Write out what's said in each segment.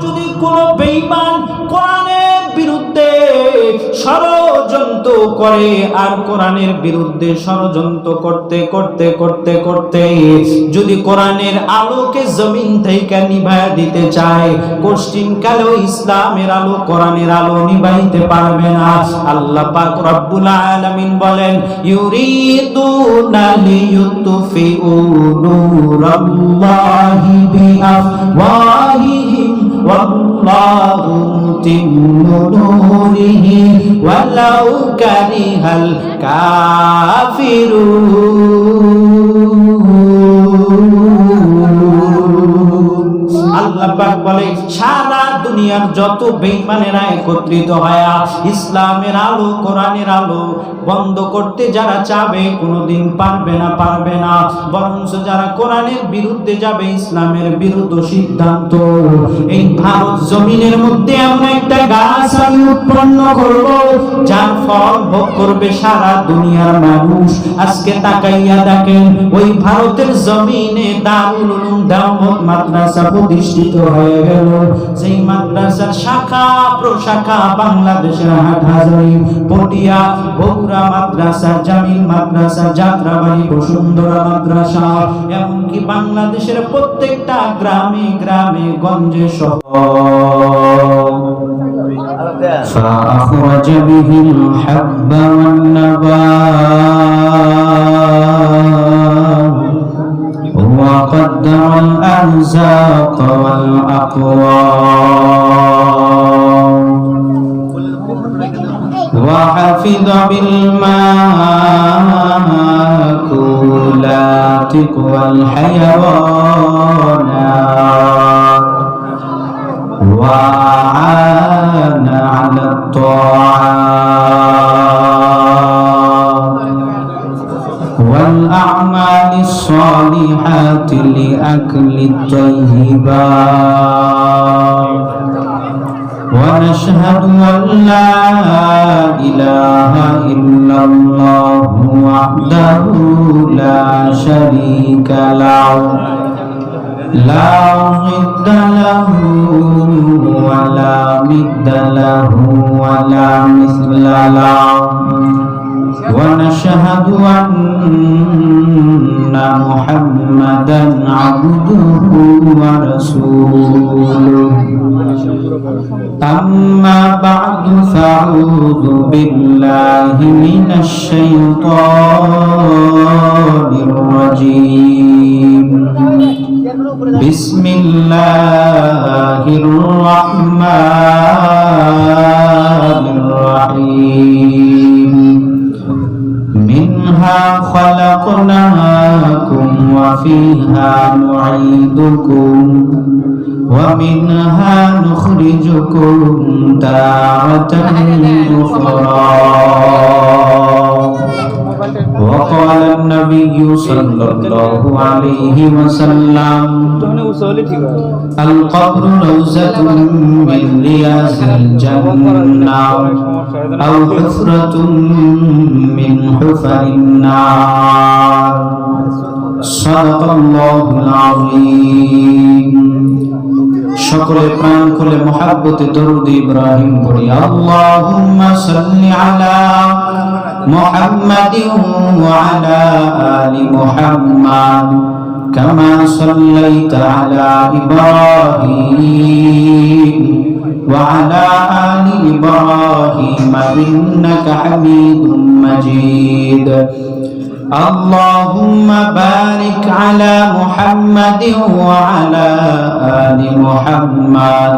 যদি কোনো বেঈমান কোরআনের বিরুদ্ধে ষড়যন্ত্র করে আর কোরআনের বিরুদ্ধে ষড়যন্ত্র করতে করতে করতে করতে যদি কোরআনের আলোকে জমিন থেকে নিভায়া দিতে চায়, কোশ্চিন কালেও ইসলামের আলো কোরআনের আলো নিভাইতে পারবে না। আল্লাহ পাক রব্বুল আলামিন বলেন, ইউরিদুনা লিয়ুতফিউ নূরাল্লাহি বিআফওয়াহিহিম ওয়াল্লাহু মুতিম্মু নূরিহি ওয়ালাউ কারিহাল কাফিরুন। আল্লাহ পাক বলে, সারা দুনিয়ার যত বেঈমানেরা একত্রিত হয়া ইসলামের আলো কোরআনের আলো বন্ধ করতে যারা চাবে কোনোদিন পারবে না, পারবে না। বরঞ্চ যারা কোরআনের বিরুদ্ধে যাবে, ইসলামের বিরুদ্ধ সিদ্ধান্ত, এই ভারত জমিনের মধ্যে এমন একটা গাছ আমি উৎপন্ন করব যার ফল ভোগ করবে সারা দুনিয়ার মানুষ। আজকে তাকাইয়া দেখেন, ওই ভারতের জমিনে দারুল উলুম দেওবন্দ মাদ্রাসা প্রতিষ্ঠিত হয়ে গেল। সেই মাদ্রাসার শাখা প্রশাখা বাংলাদেশের হাটহাজারী, পটিয়া, বগুড়া মাদ্রাসা, জামিল মাদ্রাসা, যাত্রাবাড়ি, বসুন্ধরা মাদ্রাসা, এমনকি বাংলাদেশের প্রত্যেকটা গ্রামে গ্রামে গঞ্জে সহ فأخرج به الحب والنبات وقدر الأرزاق والأقوام وحفظ بالمأكولات والحيوانات وعان على الطاعات والأعمال الصالحات لأكل الطيبات ونشهد أن لا إله إلا الله وحده لا شريك له لا ضد له ولا مد له ولا مثل له ونشهد أن محمدا عبده ورسوله أما بعد فأعوذ بالله من الشيطان الرجيم بسم الله الرحمن الرحيم منها خلقناكم وفيها نعيدكم ومنها نخرجكم تارة أخرى وقال النبي صلى الله عليه وسلم القبر روزة من رياض الجنة أو حفرة من حفر النار صدق الله العظيم সকলে প্রাণ খুলে মহব্বতে দরুদ ইব্রাহিম পড়ি আল্লাহুম্মা সাল্লি আলা মুহাম্মাদিন ওয়া আলা আলি মুহাম্মাদ কামা সাল্লাইতা আলা ইব্রাহিম ওয়া আলা আলি ইব্রাহিম ইন্নাকা হামিদুম মাজিদ اللهم بارك على محمد وعلى آل محمد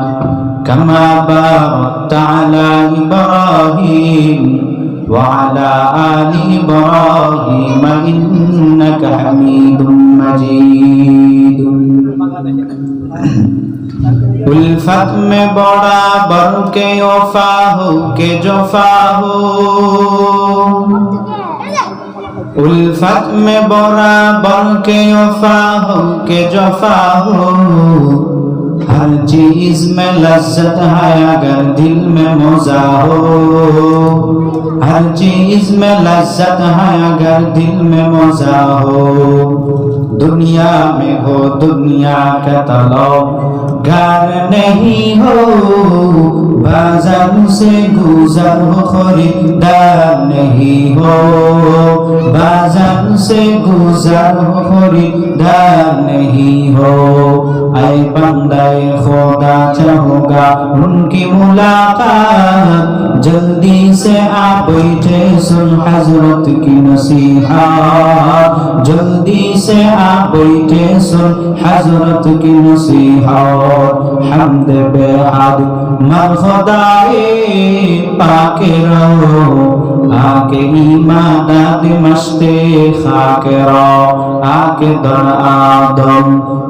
كما باركت على إبراهيم وعلى آل إبراهيم إنك حميد مجيد उल्फत में बराबर के वफा हो के जफा हो उल्फत में बराबर के वफा हो के जफा हो हर चीज में लज्जत है अगर दिल में मजा हो हर चीज में लज्जत है अगर दिल में मजा हो दुनिया में हो दुनिया का तलब गर नहीं हो बाजार से गुजर हो खरीदार नहीं हो बाजार से गुजर हो खरीदार नहीं हो ऐ बंदाए खुदा चाहूंगा उनकी मुलाकात जल्दी से आ बैठे सुन हजरत की नसीहत जल्दी से आ बैठे सुन हजरत की नसीहत हमद बेहद मर खुदाए पाके रहो आके इमादत मस्ते खाके रहो आके दर आदम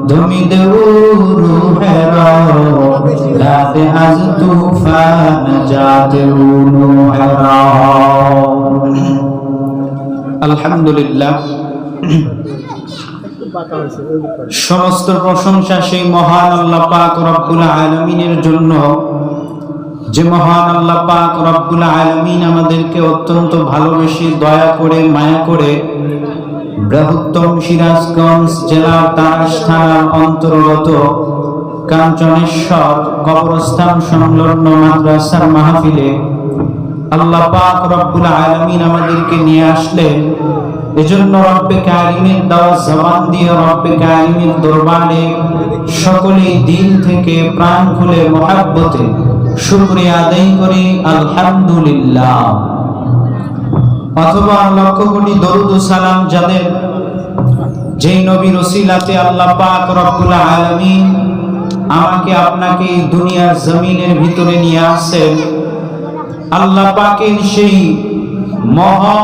दुमी रूह रहो लाते आज तूफान जाते रूह रहो अल्हम्दुलिल्लाह সমস্ত প্রশংসা সেই মহান আল্লাহ পাক রব্বুল আলামিনের জন্য যে মহান আল্লাহ পাক রব্বুল আলামিন আমাদেরকে অত্যন্ত ভালোবেসে দয়া করে মায়া করে বৃহত্তম সিরাজগঞ্জ জেলার তারাস থানার অন্তর্গত কাঞ্চনেশ্বর কবরস্থান সংলগ্ন মাদ্রাসার মাহফিলে আল্লাহ পাক রব্বুল আলামিন আমাদেরকে নিয়ে আসলেন। এজন্য রব্বে কারিমের দেওয়া জবান দিয়ে রব্বে কারিমের দরবারে সকলেই দিল থেকে প্রাণ খুলে মহব্বতে শুকরিয়া আদায় করি আলহামদুলিল্লাহ। অথবা লক্ষ কোটি দরুদ ও সালাম যাদের যেই নবীর ওসিলাতে আল্লাহ পাক রব্বুল আলামিন আমাকে আপনাকে দুনিয়ার জমিনের ভিতরে নিয়ে আসেন, আল্লাহ পাকের সেই মহা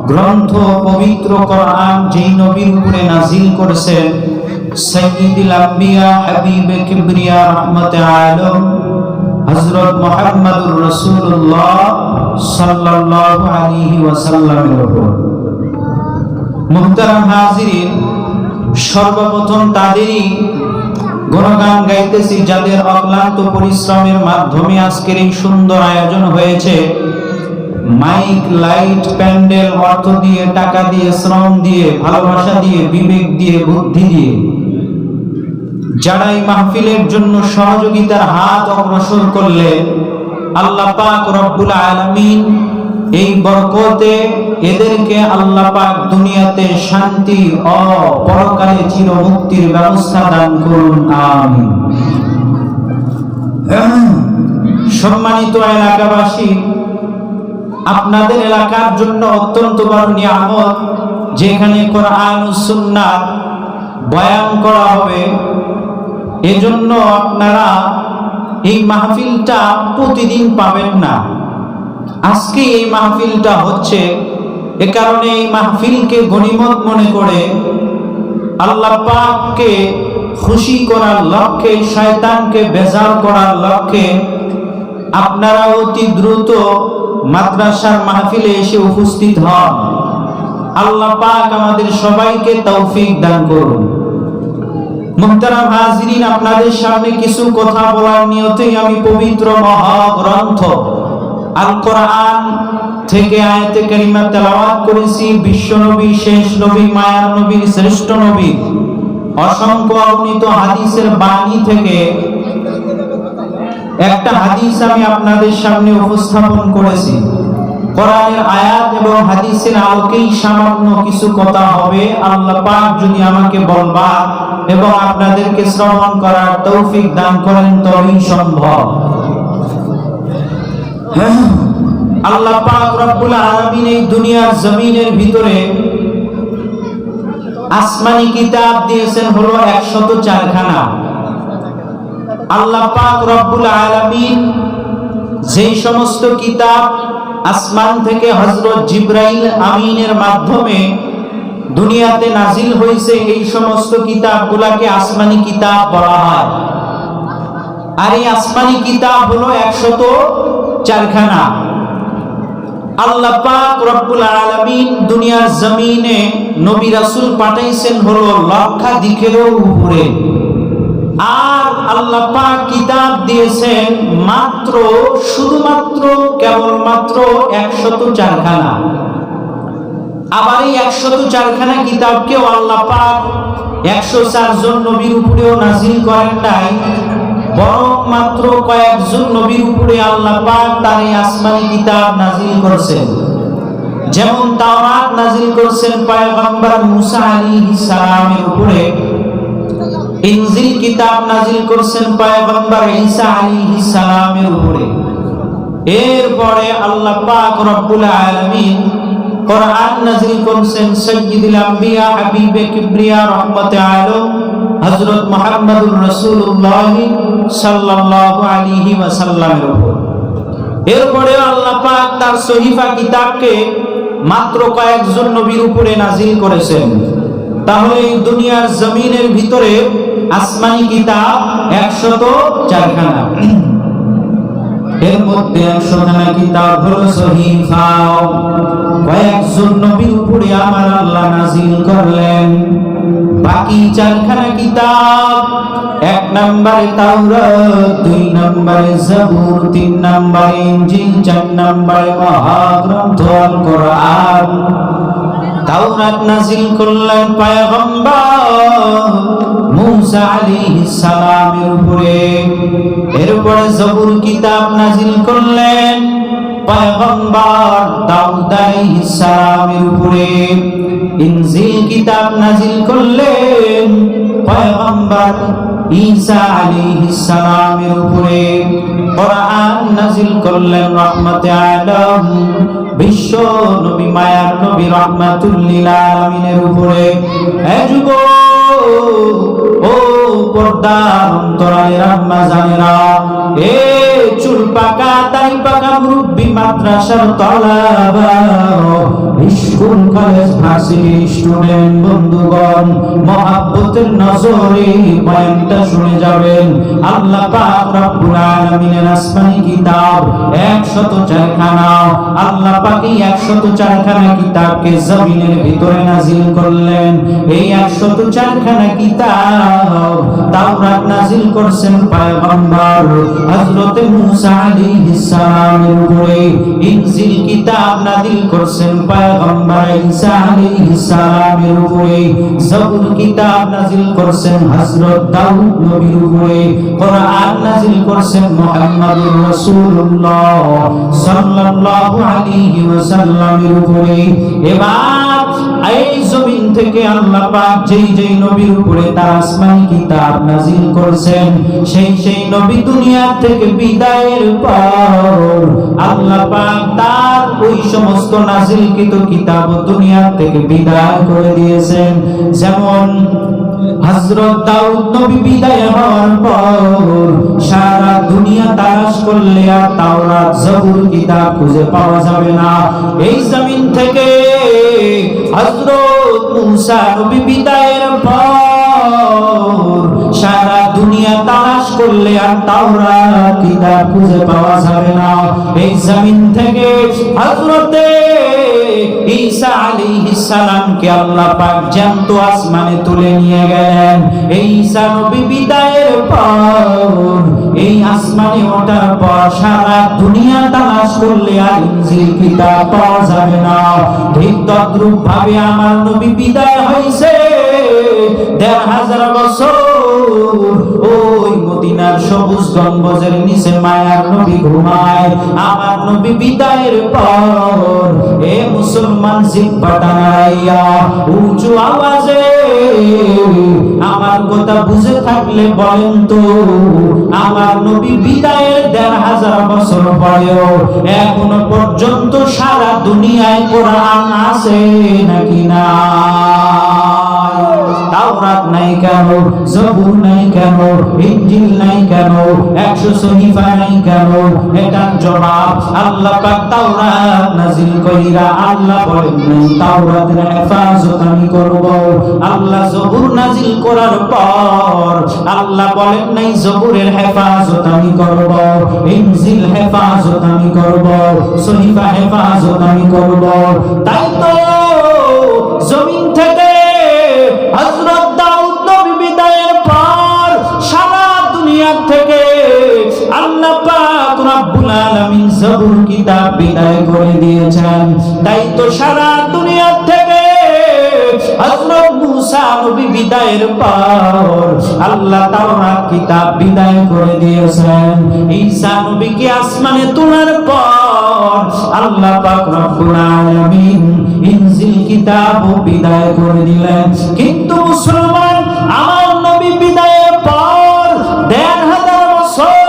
গ্রন্থ পবিত্র কোরআন যেই নবীর উপরে নাজিল করেছেন সাইয়্যিদুল আম্বিয়া হাবিবে কিবরিয়া রহমতে আলম হযরত মুহাম্মদুর রাসূলুল্লাহ সাল্লাল্লাহু আলাইহি ওয়াসাল্লামের উপর। মুহতারাম হাজিরিন, সর্বপ্রথম তাদেরই গুণগান গাইতেছি যাদের অক্লান্ত পরিশ্রমের মাধ্যমে আজকের এই সুন্দর আয়োজন হয়েছে। মাইক, লাইট, প্যান্ডেল, অর্থ দিয়ে, টাকা দিয়ে, শ্রম দিয়ে, ভালোবাসা দিয়ে, বিবেক দিয়ে, বুদ্ধি দিয়ে যারা এই মাহফিলের জন্য সহযোগিতার হাত অগ্রসর করলে আল্লাহ পাক রব্বুল আলামিন এই বরকতে এদেরকে আল্লাহ পাক দুনিয়াতে শান্তি ও পরকালে চির মুক্তির ব্যবস্থা দান করুন, আমিন। সম্মানিত এলাকাবাসী, আপনাদের এলাকার জন্য অত্যন্ত বড় নিয়ামত যেখানে কোরআন ও সুন্নাত বয়ান করা হবে। এজন্য আপনারা এই মাহফিলটা প্রতিদিন পাবেন না। আজকে এই মাহফিলটা হচ্ছে, এ কারণে এই মাহফিলকে গনিমত মনে করে আল্লাহ পাককে খুশি করার লক্ষ্যে, শয়তানকে বেজার করার লক্ষ্যে আপনারা অতি দ্রুত মাদ্রাসার মাহফিলে এসে উপস্থিত হন। আল্লাহ পাক আমাদের সবাইকে তৌফিক দান করুন। মুহতারাম হাজিরিন, আপনাদের সামনে কিছু কথা বলার নিয়তেই আমি পবিত্র মহাগ্রন্থ আল কোরআন থেকে আয়াতে কারিমা তেলাওয়াত করেছি। বিশ্ব নবী, শেষ নবী, মায়ার নবীর শ্রেষ্ঠ নবী অসংখ্য অগণিত হাদিসের বাণী থেকে একটা হাদিস আমি আপনাদের সামনে উপস্থাপন করেছি। কোরআনের আয়াত এবং হাদিসের আলোকেই সামান্য কিছু কথা হবে। আল্লাহ পাক যদি আমাকে বলবার এবং আপনাদেরকে শ্রবণ করার তৌফিক দান করেন তবেই সম্ভব। আল্লাহ পাক রব্বুল আলামিন এই দুনিয়ার জমিনের ভিতরে আসমানি কিতাব দিয়েছেন হলো 104 খানা। আল্লাহ পাক রব্বুল আলামিন যেই সমস্ত কিতাব আসমান থেকে হযরত জিবরাইল আমিনের মাধ্যমে দুনিয়াতে নাজিল হয়েছে, এই সমস্ত কিতাবগুলোকে আসমানি কিতাব বলা হয়। আর এই আসমানি কিতাব হলো 104 খানা। আল্লাহ পাক রব্বুল আলামিন দুনিয়ার জমিনে নবী রাসূল পাঠাইছেন হলো লক্ষাধিকেরও উপরে। আর আল্লাহ পাক কিতাব দিয়েছেন মাত্র, শুধুমাত্র, কেবলমাত্র 104 খানা। আবার এই 104 খানা কিতাবকেও আল্লাহ পাক 104 জন নবীর উপরেও নাজিল করেন নাই, বরং মাত্র কয়েকজন নবীর উপরে আল্লাহ পাক তার এই আসমানি কিতাব নাজিল করেছেন। যেমন তাওরাত নাজিল করেছেন পয়গম্বর মুসা আলাইহিস সালামের উপরে, ইনজিল কিতাব নাজিল করেছেন পয়গম্বর ঈসা আলাইহিস সালামের উপরে। এরপরে আল্লাহ পাক রব্বুল আলামিন কোরআন নাজিল করেছেন সাইয়্যিদুল আম্বিয়া হাবিবে কিবরিয়া রহমতে আলম হযরত মুহাম্মদুর রাসূলুল্লাহ সাল্লাল্লাহু আলাইহি ওয়াসাল্লামের উপর। এরপরে আল্লাহ পাক তার সহিফা কিতাবকে মাত্র কয়েকজন নবীর উপরে নাজিল করেছেন। তাহলে এই দুনিয়ার জমিনের ভিতরে আসমানি কিতাব 104 খানা, এর মধ্যে 100 খানা কিতাব হলো সহিফা, কয়েকজন নবীর উপরে আমার আল্লাহ নাজিল করলেন। বাকি 4 খানা কিতাব, 1 নম্বরে তাওরাত, 2 নম্বরে জবুর, 3 নম্বরে ইনজিল, 4 নম্বরে মহাগ্রন্থ আল কোরআন। তাওরাত নাজিল করলেন পয়গম্বর মুসা আলাইহিস সালামের উপরে। এরপরে জবুর কিতাব নাজিল করলেন পয়গম্বর দাউদ আলাইহিস সালামের উপরে। ইনজিল কিতাব নাজিল করলেন পয়গম্বর ঈসা আলাইহিস সালামের উপরে। কোরআন নাজিল করলেন রহমতে আলম বিশ্ব নবী মায়ার নবী রাহমাতুল লিল আলামিনের উপরে। হে যুবক, ও পর্দার অন্তরালের আম্মা জানেরা, এ চুল পাকা দাড়ি পাকা মুরব্বি মাদ্রাসার তলাবা, স্কুল কলেজ ভার্সিটি স্টুডেন্ট বন্ধুগণ, মহাব্বতের নজরে বয়ানটা শুনে যাবেন। আল্লাহ পাক রব্বুল আলামিনের আসমানি কিতাব 104 খানা, আল্লাহ পাক এই 104 খানা কিতাবকে জমিনের ভিতরে নাজিল করলেন। এই 104 খানা কিতাব তাওরাত নাজিল করেছেন পয়গম্বর হযরত মুসা আলাইহিস সালামের উপরে। ইনজিল কিতাব নাজিল করেছেন পয়গম্বর ঈসা আলাইহিস সালামের উপরে। জবুর কিতাব নাজিল করেছেন হযরত দাউদ নবীর উপরে। কোরআন নাজিল করেছেন মুহাম্মদুর রাসূলুল্লাহ সাল্লাল্লাহু আলাইহি ওয়াসাল্লামের উপরে। এবার এই জমিন থেকে আল্লাহ পাক যেই নবীর উপরে তার আসমানি কিতাব নাজিল করেছেন, সেই নবী দুনিয়া থেকে বিদায়ের পর আল্লাহ পাক তার ওই সমস্ত নাজিলকৃত কিতাব দুনিয়া থেকে বিদায় করে দিয়েছেন। যেমন হযরত দাউদ নবী বিদায় হওয়ার পর সারা দুনিয়া তালাশ করলে আর তাওরাত জবুর কিতাব খুঁজে পাওয়া যাবে না। এই জমিন থেকে হযরত মুসা নবী বিদায়ের পর সারা দুনিয়া তালাশ করলে আর তাওরাত কিতাব খুঁজে পাওয়া যাবে না। এই জমিন থেকে হযরতে ঈসা আলাইহিস সালামকে আল্লাহ পাক জ্যান্ত আসমানে তুলে নিয়ে গেলেন। এই ঈসা নবী বিদায়ের পর এই আসমানে ওঠার পর সারা দুনিয়া তালাশ করলে আর ইনজিল কিতাব পাওয়া যাবে না। ঠিক তদ্রূপ ভাবে আমার নবী বিদায় হয়েছে ১৫০০ বছর ওই মদিনার সবুজ গম্বুজের নিচে মায়ার নবী ঘুমায়। আমার নবী বিদায়ের পর এ মুসলমান জিহ্বাটা নাড়াইয়া উঁচু আওয়াজে আমার কথা বুঝে থাকলে বলেন তো, আমার নবী বিদায়ের ১৫০০ বছর পরেও এখনো পর্যন্ত সারা দুনিয়ায় কোরআন আছে নাকি না? তাওরাত নাই কেন, জবুর নাই কেন, ইনজিল নাই কেন, 100 সহিফা নাই কেন? এটার জবাব আল্লাহ পাক তাওরাত নাজিল কইরা আল্লাহ বলেন নাই তাওরাতের হেফাজত আমি করব। আল্লাহ জবুর নাজিল করার পর আল্লাহ বলেন নাই জবুরের হেফাজত আমি করব, ইনজিল হেফাজত আমি করব, সহিফা হেফাজত আমি করব। তাই তো জমিন থেকে হযরত দাউদ নবী বিদায়ের পর সারা দুনিয়া থেকে আল্লাহ পাক রব্বুল আলামিন জবুর কিতাব বিদায় করে দিয়েছেন। তাই তো সারা দুনিয়া থেকে হযরত মুসা নবী বিদায়ের পর আল্লাহ তাওরাত কিতাব বিদায় করে দিয়েছেন। ঈসা নবীকে আসমানে তোলার পর আল্লাহ পাক রব্বুল আলামিন ইনজিল কিতাব বিদায় করে দিলেন। কিন্তু মুসলমান, আমার নবী বিদায়ের পর ১,৫০০ বছর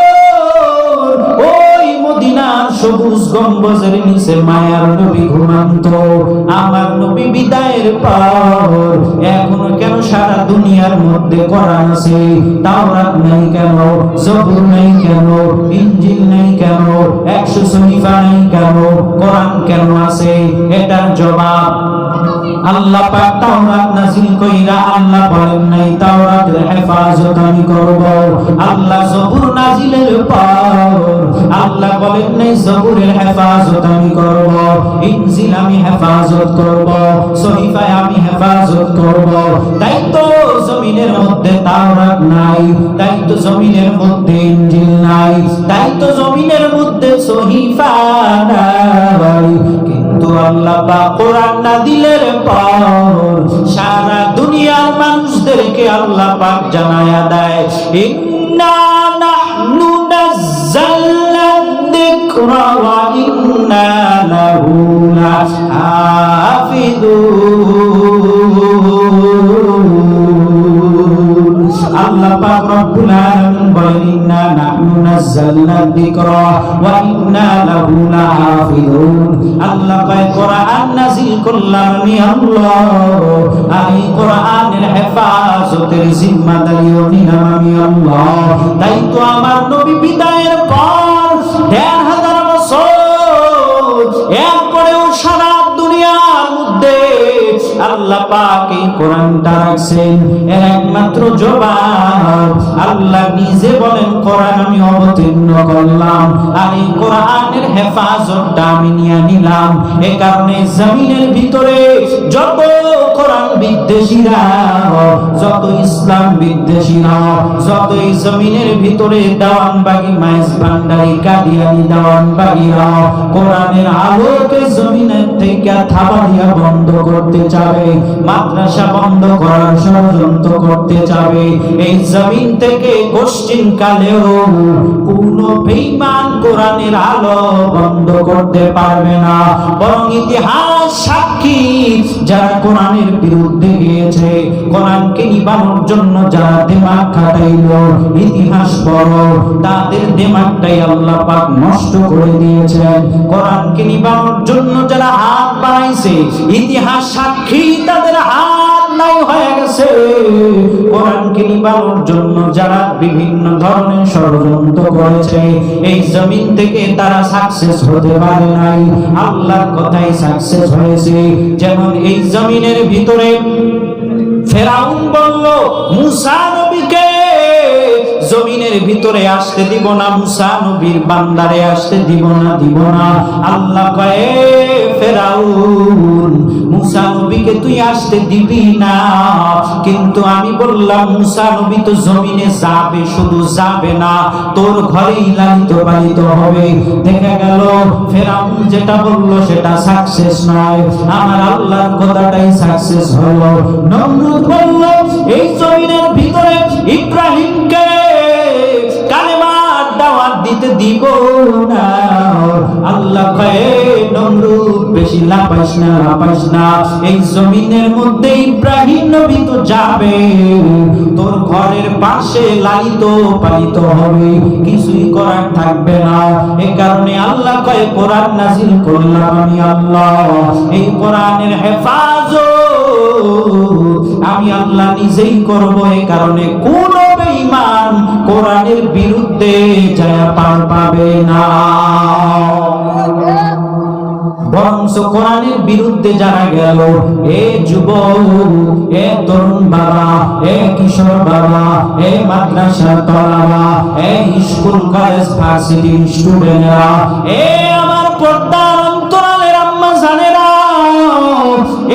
ওই মদিনার সবুজ গম্বুজের নিচে মায়ার নবী ঘুমান্ত। আমার নবী বিদায়ের পর এখনো কেন সারা দুনিয়ার মধ্যে কোরআন আছে, তাওরাত নাই কেন, জবুর নাই কেন, ইনজিল নাই কেন, ১০০ সহিফা নাই কেন, কোরআন কেন আছে? এটার জবাব আল্লাহ পাক তাওরাত নাযিল কইরা আল্লাহ বলেন নাই তাওরাতের হেফাজত আমি করব। আল্লাহ জবুর নাযিলের পর আল্লাহ বলেন নাই জবুরের হেফাজত আমি করব, ইনজিল আমি হেফাজত করব, সহিফা আমি হেফাজত করব। তাই তো জমিনের মধ্যে তাওরাত নাই, তাই তো জমিনের মধ্যে ইনজিল নাই, তাই তো জমিনের মধ্যে সহিফা নাই। কিন্তু আল্লাহ পাক কোরআন নাযিলের পর সারা দুনিয়ার মানুষদেরকে আল্লাহ পাক জানায়া দেয়, ইন্না নাহনু নাযালনা যিকরা ওয়া ইন্না লাহু লাহাফিজুন। আল্লাহ পাক রব্বুল আলামিন বলেন, ইন্না নাহনু নাযালনা যিকরা ওয়া ইন্না লাহু লাহাফিজুন। আল্লাহ পাক কোরআন নাযিল করলাম আমি আল্লাহ, এই কোরআনের হেফাজতের জিম্মাদারিও নিলাম আমি আল্লাহ। তাই তো আমার নবী বিদায়ের পর ১,৫০০ বছর এরপরেও সারা দুনিয়ার মধ্যে আল্লাহ পাক এই কোরআনটা রাখছেন। এর একমাত্র জবাব আল্লাহ নিজে বলেন, কোরআন আমি অবতীর্ণ করলাম আর এই কোরআনের হেফাজতটা আমি নিয়ে নিলাম। এ কারণে জমিনের ভিতরে যত কোরআন বিদ্বেষীরা, যত ইসলাম বিদ্বেষীরা, যত এই জমিনের ভিতরে দেওয়ানবাগী, মাইজ ভান্ডারী, কাদিয়ানী দেওয়ানবাগীরা কোরআনের আলোকে জমিনের থেকে থাবা দিয়া বন্ধ করতে চাবে, মাদ্রাসা বন্ধ করার ষড়যন্ত্র করতে চাবে, এই জমিন থেকে কোশ্চিন কালেও কোন বেঈমান কোরআনের আলো বন্ধ করতে পারবে না। বরং ইতিহাস সাক্ষী, যারা কোরআনের বিরুদ্ধে গিয়েছে, কোরআনকে নিবানোর জন্য যারা দিমাগ খাটাইলো, ইতিহাস পড়ো, তাদের দিমাগটাই আল্লাহ পাক নষ্ট করে দিয়েছেন। কোরআনকে নিবানোর জন্য যারা হাত বাড়াইছে, ইতিহাস সাক্ষী তাদের হাত নাই হয়ে গেছে। কোরআনকে নিবানোর জন্য যারা বিভিন্ন ধরনের ষড়যন্ত্র করেছে, এই জমিন থেকে তারা সাকসেস হতে পারে নাই, আল্লাহর কথাই সাকসেস হয়েছে। যেমন এই জমিনের ভিতরে ফেরাউন বলল মুসা নবীকে জমিনের ভিতরে আসতে দিব না, মুসা নবীর বান্দারে আসতে দিব না। আল্লাহ কয়ে, ফেরাউন মুসা নবীকে তুই আসতে দিবি না, কিন্তু আমি বললাম মুসা নবী তো জমিনে যাবে, শুধু যাবে না, তোর ঘরেই লালিত পালিত হবে। দেখা গেল ফেরাউন যেটা বলল সেটা সাকসেস নয়, আমার আল্লাহর কথাটাই সাকসেস হলো। নমরুদ বলল এই জমিনের ভিতরে ইব্রাহিমকে কালেমার দাওয়াত দিতে দিব না। আল্লাহ কয়ে, নমরুদ বেশি লাপাইস না, এই জমিনের মধ্যে ইব্রাহিম নবী তো যাবে, তোর ঘরের পাশে লালিত পালিত হবে, কিছুই করার থাকবে না। এই কারণে আল্লাহ কয়ে, কোরআন নাযিল করলাম আমি আল্লাহ, এই কোরআনের হেফাজত আমি আল্লাহ নিজেই করব। এই কারণে কোন বেঈমান কোরআনের বিরুদ্ধে যায় পার পাবে না। বরঞ্চ কোরআনের বিরুদ্ধে যারা গেল, এ যুবক, এ তরুণ বাবা, এ কিশোর বাবা, এ মাদ্রাসার তলাবা, এ স্কুল কলেজ ভার্সিটি স্টুডেন্টরা, এ আমার পর্দার অন্তরালের আম্মা জানেরা,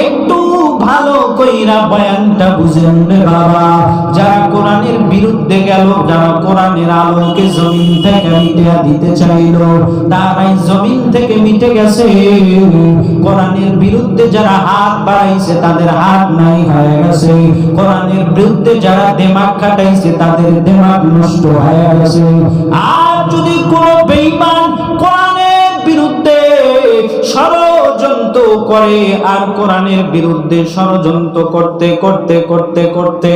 একটু ভালো কই মুরব্বীরা বয়ানটা বুঝেন রে বাবা। যারা কোরআনের বিরুদ্ধে গেল, যারা কোরআনের আলোকে জমিন থেকে মিটে দিতে চাইলো, তারাই জমিন থেকে মিটে গেছে। কোরআনের বিরুদ্ধে যারা হাত বাড়াইছে তাদের হাত নাই হয়ে গেছে। কোরআনের বিরুদ্ধে যারা দিমাগ খাটাইছে তাদের দিমাগ নষ্ট হয়ে গেছে। আর যদি কোন বেঈমান কোরআনের বিরুদ্ধে ষড়যন্ত্র করে, আর কোরআনের বিরুদ্ধে ষড়যন্ত্র করতে করতে করতে করতে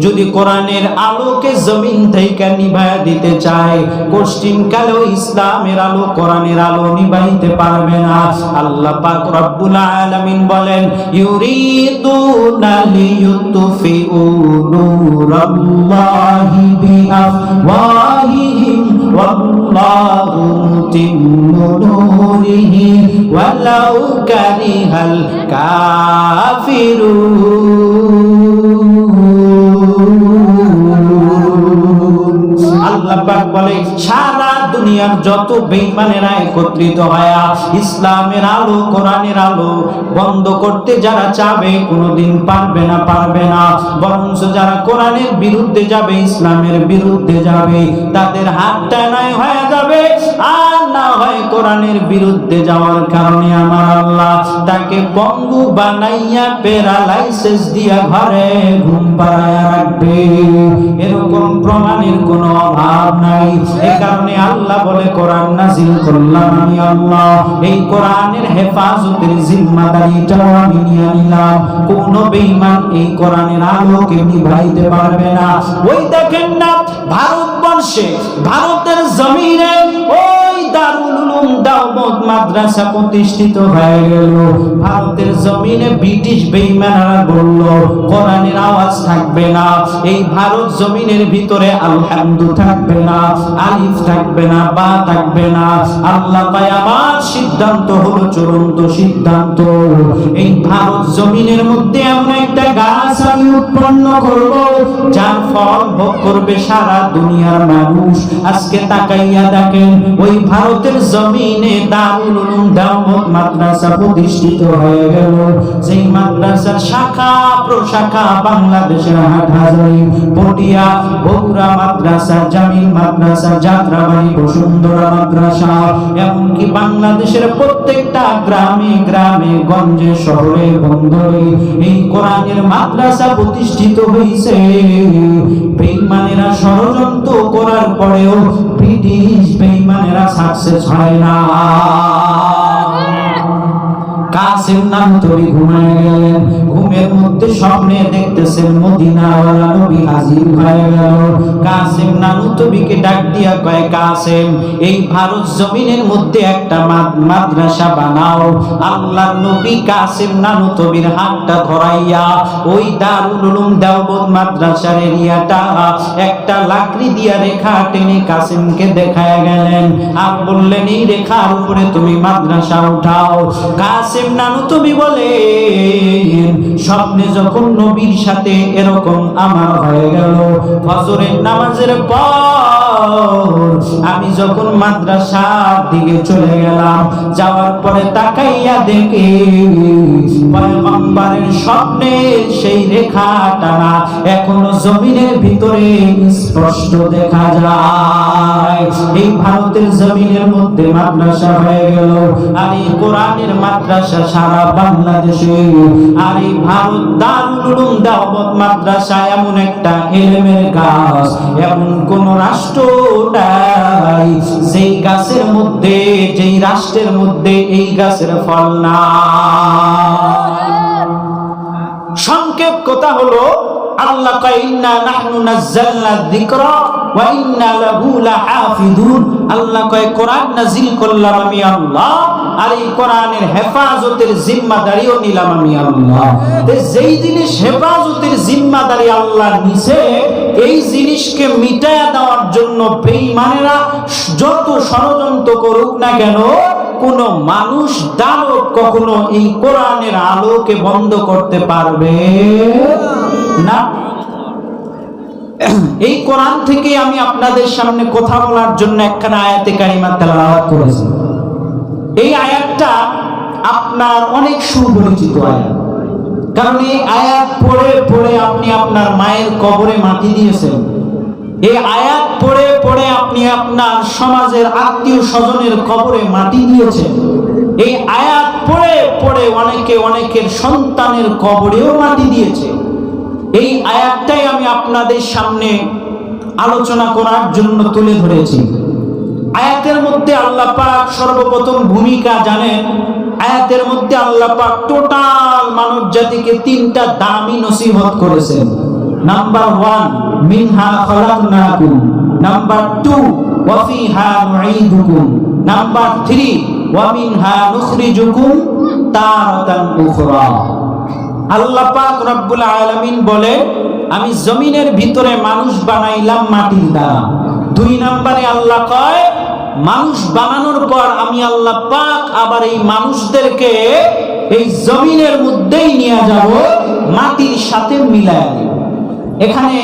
যদি কোরআনের আলোকে জমিন থেকে নিভায়া দিতে চায়, কোশ্চিন কালেও ইসলামের আলো, কোরআনের আলো নিভাইতে পারবে না। আল্লাহ পাক রব্বুল আলামিন বলেন, ইউরিদুনা লিয়ুতফিউ নূরাল্লাহি বিআফওয়াহিহিম ওয়াল্লাহু মুতিম্মু নূরিহি ওয়ালাউ কারিহাল কাফিরুন। আল্লাহ পাক বলে, সারা দুনিয়ার যত বেঈমানেরা একত্রিত হয়া ইসলামের আলো, কোরআনের আলো বন্ধ করতে যারা চাবে কোনোদিন পারবে না, পারবে না। বরঞ্চ যারা কোরআনের বিরুদ্ধে যাবে, ইসলামের বিরুদ্ধে যাবে, তাদের হাতটা নয় হয়ে যাবে। আর না হয় কোরআনের বিরুদ্ধে যাওয়ার কারণে আমার আল্লাহ তাকে পঙ্গু বানাইয়া প্যারালাইসিস দিয়া ঘরে ঘুম পাড়ায়া রাখবে। এরকম প্রমাণের কোনো অভাব নাই। এই কারণে আল্লাহ বলে, কোরআন নাজিল করলাম আমি আল্লাহ, এই কোরআনের হেফাজতের জিম্মাদারিটাও আমি নিয়ে নিলাম। কোন বেঈমান এই কোরআনের আলোকে নিভাইতে পারবে না। ওই দেখেন না, ভারতবর্ষে, ভারতের জমিনে ওই দারুল উলুম দেওবন্দ মাদ্রাসা প্রতিষ্ঠিত হয়ে গেল। ভারতের জমিনে ব্রিটিশ বেঈমানরা বলল কোরআনের আওয়াজ থাকবে না, এই ভারত জমিনের ভিতরে আলহামদু থাকবে না, আলিফ থাকবে না, বা থাকবে না। আল্লাহ পায় আমার সিদ্ধান্ত হলো চূড়ান্ত সিদ্ধান্ত, এই ভারত জমিনের মধ্যে এমন একটা গাছ আমি উৎপন্ন করব যার ফল ভোগ করবে সারা দুনিয়ার মানুষ। আজকে তাকাইয়া দেখেন, ওই ভারতের জমিনে দারুল উলুম দেওবন্দ মাদ্রাসা প্রতিষ্ঠিত হয়ে গেল। সেই মাদ্রাসার শাখা প্রশাখা বাংলাদেশের হাটহাজারী, পটিয়া, বগুড়া মাদ্রাসা, জামিল মাদ্রাসা, যাত্রাবাড়ি, বসুন্ধরা মাদ্রাসা, এমনকি বাংলাদেশের প্রত্যেকটা গ্রামে গ্রামে, গঞ্জে, শহরে, বন্দরে এই কোরআনের মাদ্রাসা প্রতিষ্ঠিত হয়েছে। বেঈমানেরা ষড়যন্ত্র করার পরেও ব্রিটিশ বেঈমানেরা সাকসেস হয় না। কাসেম নানুতুবি ঘুমায় গেলেন, ঘুমের মধ্যে স্বপ্নে দেখতেছেন মদিনাওয়ালা নবী হাজির হয়ে গেল। কাসেম নানুতুবিকে ডাক দিয়া কয়, কাসেম, এই ভারত জমিনের মধ্যে একটা মাদ্রাসা বানাও। আল্লাহর নবী কাসেম নানুতুবির হাতটা ধরাইয়া ওই দারুল উলুম দেওবন্দ মাদ্রাসার এরিয়াটা একটা লাকড়ি দিয়া রেখা টেনে কাসেমকে দেখায় গেলেন, আর বললেন, এই রেখার উপরে তুমি মাদ্রাসা উঠাও। কাসেম নানুতুবি বলে, স্বপ্নে যখন নবীর সাথে এরকম আমার হয়ে গেল, ফজরের নামাজের পর আমি যখন মাদ্রাসার দিকে চলে গেলাম, যাওয়ার পরে তাকাইয়া দেখি পয়গম্বরের স্বপ্নের সেই রেখাটা এখনো জমিনের ভিতরে স্পষ্ট দেখা যায়। এই ভারতের জমিনের মধ্যে মাদ্রাসা হয়ে গেল, আর এই কোরআনের মাদ্রাসা সারা বাংলাদেশে। আর এই ভারত দারুল উলুম দেওবন্দ মাদ্রাসা এমন একটা ইলমের গাছ, এমন কোন রাষ্ট্র নাই যেই গাছের মধ্যে, যেই রাষ্ট্রের মধ্যে এই গাছের ফল না। সংক্ষেপ কথা হলো, আল্লাহ কয়, ইন্না নাহনু নাযালনা যিকরা ওয়া ইন্না লাহু লাহাফিজুন। আল্লাহ কয়, কোরআন নাযিল করলাম আমি আল্লাহ, আর এই কোরআনের হেফাজতের জিম্মাদারিও নিলাম আমি আল্লাহ। যেই জিনিস হেফাজতের জিম্মাদারি আল্লাহ নিছে, এই জিনিসকে মিটায়া দেওয়ার জন্য বেঈমানেরা যত ষড়যন্ত্র করুক না কেন, কোন মানুষ দানব কখনো এই কোরআনের আলোকে বন্ধ করতে পারবে না। এই কোরআন থেকে আমি আপনাদের সামনে কথা বলার জন্য একখানা আয়াতে কারিমা তেলাওয়াত করেছি। এই আয়াতটা আপনার অনেক সুপরিচিত আয়াত। কারণ এই আয়াত পড়ে পড়ে আপনি আপনার মায়ের কবরে মাটি দিয়েছেন। এই আয়াত পড়ে পড়ে আপনি আপনার সমাজের আত্মীয় স্বজনের কবরে মাটি দিয়েছেন। এই আয়াত পড়ে পড়ে অনেকে অনেকের সন্তানের কবরেও মাটি দিয়েছে। এই আয়াতটাই আমি আপনাদের সামনে আলোচনা করার জন্য তুলে ধরেছি। আয়াতের মধ্যে আল্লাহ পাক সর্বপ্রথম ভূমিকা জানেন। আয়াতের মধ্যে আল্লাহ পাক টোটাল মানব জাতিকে তিনটা দামি নসিহত করেছেন। নাম্বার 1, মিনহা খলাকনাকুম। নাম্বার 2, ওয়া ফিহা নুঈদুকুম। নাম্বার 3, ওয়া মিনহা নুখরিজুকুম তারাতান উখরা। আল্লাহ পাক রব্বুল আলামিন বলে, আমি জমিনের ভিতরে মানুষ বানাইলাম মাটির দ্বারা। 2 নম্বরে আল্লাহ কয়, মানুষ বানানোর পর আমি আল্লাহ পাক আবার এই মানুষদেরকে এই জমিনের মধ্যেই নিয়ে যাব, মাটির সাথে মিলায় দেব। এখানে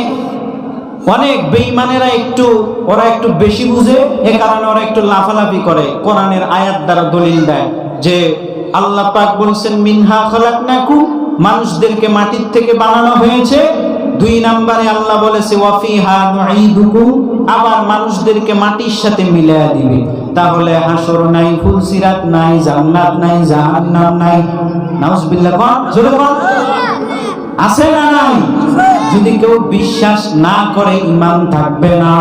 অনেক বেঈমানেরা ওরা একটু বেশি বুঝে, এ কারণে ওরা একটু লাফালাফি করে, কোরআনের আয়াত দ্বারা দলিল দেয় যে আল্লাহ পাক বলছেন মিনহা খলাকনাকুম, মানুষদেরকে মাটির থেকে বানানো হয়েছে। 2 নম্বরে আল্লাহ বলেছে ওয়া ফিহা নুঈদুকুম, আবার মানুষদেরকে মাটির সাথে মিলায়া দিবে। তাহলে হাসর নাই, ফুলসিরাত নাই, জান্নাত নাই, জাহান্নাম নাই। নাউজুবিল্লাহ। কোন জোরে কোন আছে না নাই? যদি কেউ বিশ্বাস না করে ঈমান থাকবে না।